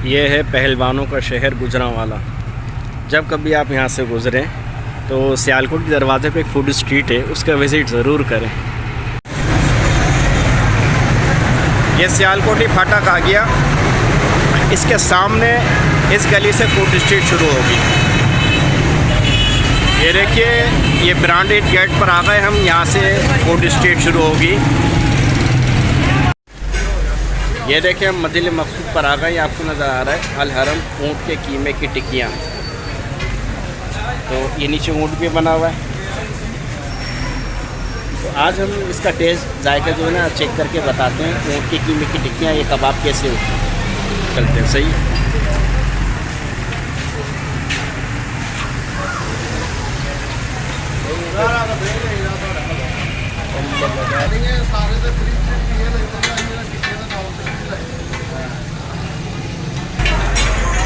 ये है पहलवानों का शहर गुजरांवाला। जब कभी आप यहाँ से गुज़रें तो सियालकोट के दरवाजे पे एक फूड स्ट्रीट है, उसका विज़िट ज़रूर करें। ये सियालकोटी फाटक आ गया, इसके सामने इस गली से फूड स्ट्रीट शुरू होगी। ये देखिए, ये ब्रांडेड गेट पर आ गए हम, यहाँ से फूड स्ट्रीट शुरू होगी। ये देखिए, हम मस्जिद मकसूद पर आ गए। आपको नज़र आ रहा है अल हरम ऊँट के कीमे की टिक्कियाँ। तो ये नीचे ऊँट भी बना हुआ है। तो आज हम इसका टेस्ट जायका जो है ना चेक करके बताते हैं। ऊँट के कीमे की टिक्कियाँ, ये कबाब कैसे होती हैं। चलते हैं, सही।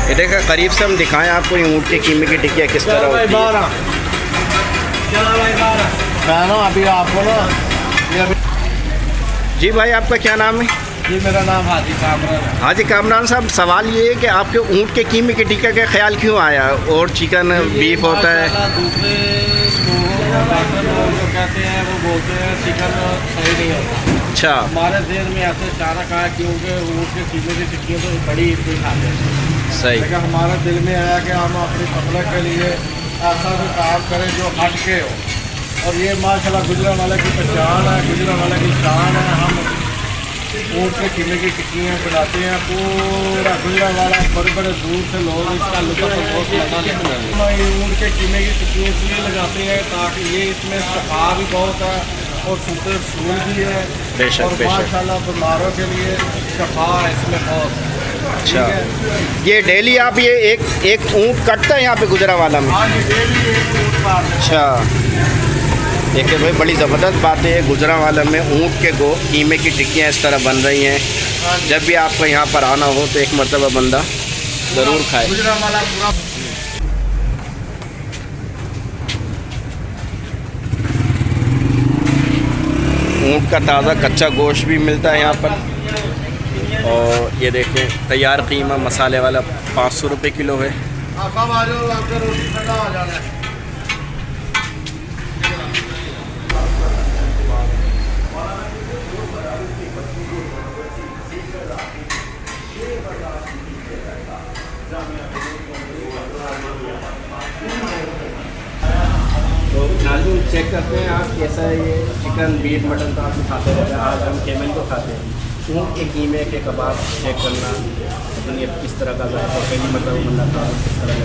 ये देखा, करीब से हम दिखाएं आपको ये ऊँट के कीमे की टिक्कियाँ किस तरह होती है। अभी आपको ना जी भाई, आपका क्या नाम है? जी, मेरा नाम हाजी कामरान है। हाजी कामरान साहब, सवाल ये है कि आपके ऊँट के कीमे की टिक्का का ख्याल क्यों आया? और चिकन बीफ होता है। दूसरे जो कहते हैं वो बोलते हैं चिकन सही नहीं होता। अच्छा, हमारे देश में ऐसे अचानक आया क्योंकि ऊँट के कीमे की टिक्कियाँ तो बड़ी इतनी खाते हैं। सही। लेकिन हमारे दिल में आया कि हम अपनी पब्लिक के लिए ऐसा भी काम करें जो हट के हो। और ये माशाल्लाह गुजरांवाला की पहचान है, गुजरांवाला की शान है। हम ऊँट के कीमे की टिक्कियाँ बनाते हैं। पूरा गुजरांवाला बड़े बड़े दूर से लोग इसका लुत्फ़ बहुत लगाते हैं। ऊँट के कीमे की टिक्कियाँ इसलिए लगाते हैं ताकि ये इसमें शफा भी बहुत है और सूत्र सूल भी है। बेशक, और माशाल्लाह बीमारों के लिए शफा इसमें बहुत है। अच्छा, ये डेली आप ये एक ऊँट कटता है यहाँ पे गुजरांवाला में? हाँ जी, डेली एक ऊँट काटते हैं। अच्छा, देखिए भाई, बड़ी ज़बरदस्त बात है। गुजरांवाला में ऊँट के कीमे की टिक्कियाँ इस तरह बन रही हैं। जब भी आपको यहाँ पर आना हो तो एक मरतबा बंदा ज़रूर खाए। गुजरांवाला पूरा ऊँट का ताज़ा कच्चा गोश्त भी मिलता है यहाँ पर। और ये देखें, तैयार कीमा मसाले वाला 500 रुपये किलो है। आप आ जाओ, आपका रोटी ठंडा हो जाना है। तो नाज़रीन, चेक करते हैं आप कैसा है। ये चिकन बीफ मटन तो आप खाते रहते हैं, आज हम केमन को खाते हैं। ऊँट के कीमे के कबाब चेक करना, लेकिन ये किस तरह का जायका, पहली मतलब बंदा था किस तरह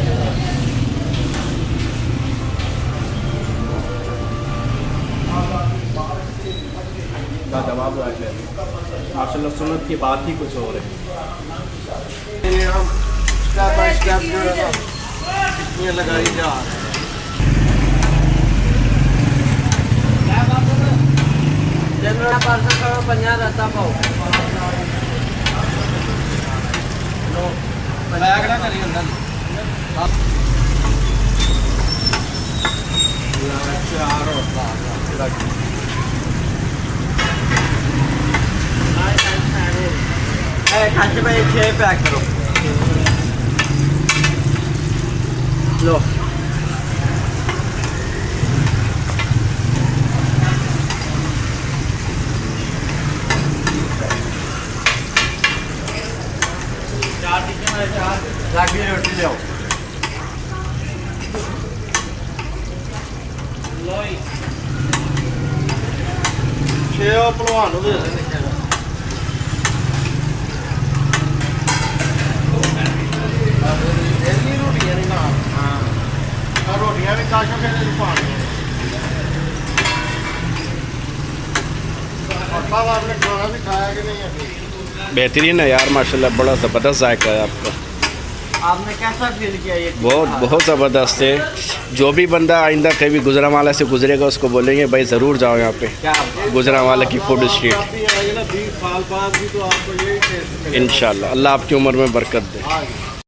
का जवाब है। माशाल्लाह, सुन्नत की बात ही कुछ और है। ये हम स्टेप बाय स्टेप जो है ना टिक्कियाँ लगाई जा रही हैं। खाते में 6 पैक करो लो। रागी रोटी ले आओ। छे भलवान दे रोटियां नहीं ना। हाँ, रोटियां भी काशो के पानी आपने खाना भी खाया कि नहीं अभी? बेहतरीन है यार, माशाल्लाह, बड़ा ज़बरदस्त जायका है आपका। आपने कैसा फील किया ये? बहुत ज़बरदस्त है। जो भी बंदा आइंदा कभी गुजरांवाला से गुजरेगा उसको बोलेंगे भाई ज़रूर जाओ यहाँ पे गुजरांवाला की फूड स्ट्रीट। 20 साल बाद भी तो आपको यही टेस्ट इंशाल्लाह। अल्लाह आपकी उम्र में बरकत दे।